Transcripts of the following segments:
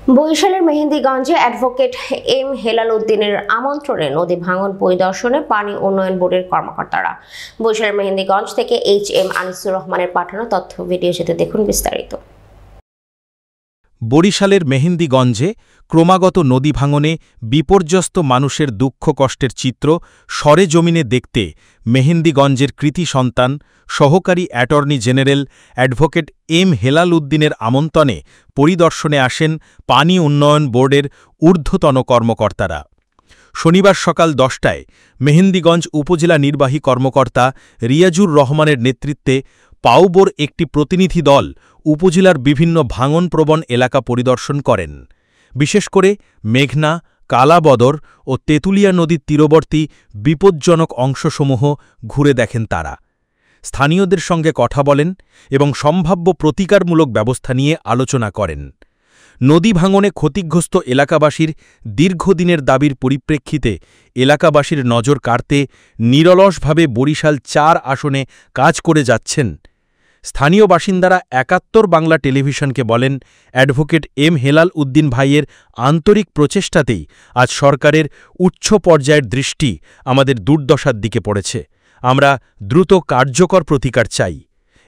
বরিশালের মেহেন্দিগঞ্জে advocate M Helal উদ্দিনের আমন্ত্রণে নদী ভাঙন পরিদর্শনে পানি উন্নয়ন বোর্ডের কর্মকর্তারা। বরিশালের মেহেন্দিগঞ্জ থেকে HM আনিসুর রহমানের পাঠানো তথ্য ভিডিওতে দেখুন বিস্তারিত। বরিশালের মেহেন্দিগঞ্জে ক্রমাগত নদী ভাঙনে বিপর্যস্ত মানুষের দুঃখ কষ্টের চিত্র সরেজমিনে দেখতে মেহেন্দিগঞ্জের কৃতি সন্তান সহকারী attorney general advocate M Helal উদ্দিনের আমন্ত্রণে পরিদর্শনে আসেন পানি উন্নয়ন বোর্ডের ঊর্ধ্বতন কর্মকর্তারা। শনিবার সকাল 10টায় মেহেন্দিগঞ্জ উপজেলা নির্বাহী কর্মকর্তা রিয়াজুর রহমানের নেতৃত্বে পাউবোর একটি প্রতিনিধি দল উপজেলার বিভিন্ন ভাঙনপ্রবণ এলাকা পরিদর্শন করেন। বিশেষ করে মেঘনা, কালাবদর ও তেঁতুলিয়া নদীর তীরবর্তী বিপজ্জনক অংশসমূহ ঘুরে দেখেন তারা। স্থানীয়দের সঙ্গে কথা বলেন এবং সম্ভাব্য প্রতিকারমূলক ব্যবস্থা নিয়ে আলোচনা করেন। নদী ভাঙনে ক্ষতিগ্রস্ত এলাকাবাসীর দীর্ঘদিনের দাবির পরিপ্রেক্ষিতে এলাকাবাসীর নজর কাড়তে নিরলসভাবে বরিশাল ৪ আসনে কাজ করে যাচ্ছেন। স্থানীয় বাসিন্দারা ৭১ বাংলা টেলিভিশনকে বলেন, অ্যাডভোকেট এম হেলাল উদ্দিন ভাইয়ের আন্তরিক প্রচেষ্টাতেই আজ সরকারের উচ্চ পর্যায়ের দৃষ্টি আমাদের দুর্দশার দিকে পড়েছে। আমরা দ্রুত কার্যকর প্রতিকার চাই।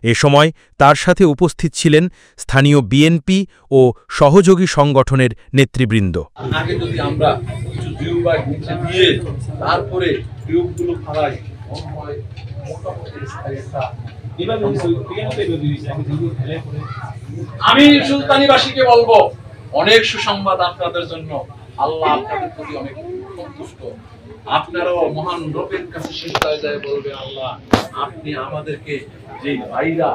এ সময় তার সাথে উপস্থিত ছিলেন স্থানীয় বিএনপি ও সহযোগী সংগঠনের নেতৃবৃন্দ। আগে যদি আমরা কিছু টিউবওয়েল নিচে দিয়ে তারপরে টিউবগুলো ফালাই আমি সুলতানিবাসীকে বলবো, অনেক সুসংবাদ আপনাদের জন্য। আল্লাহ আপনাদের প্রতি অনেক সন্তুষ্ট। আপনারাও মহান রবের কাছে শেষ যায় বলবে, আল্লাহ আপনি আমাদেরকে যে ভাইরা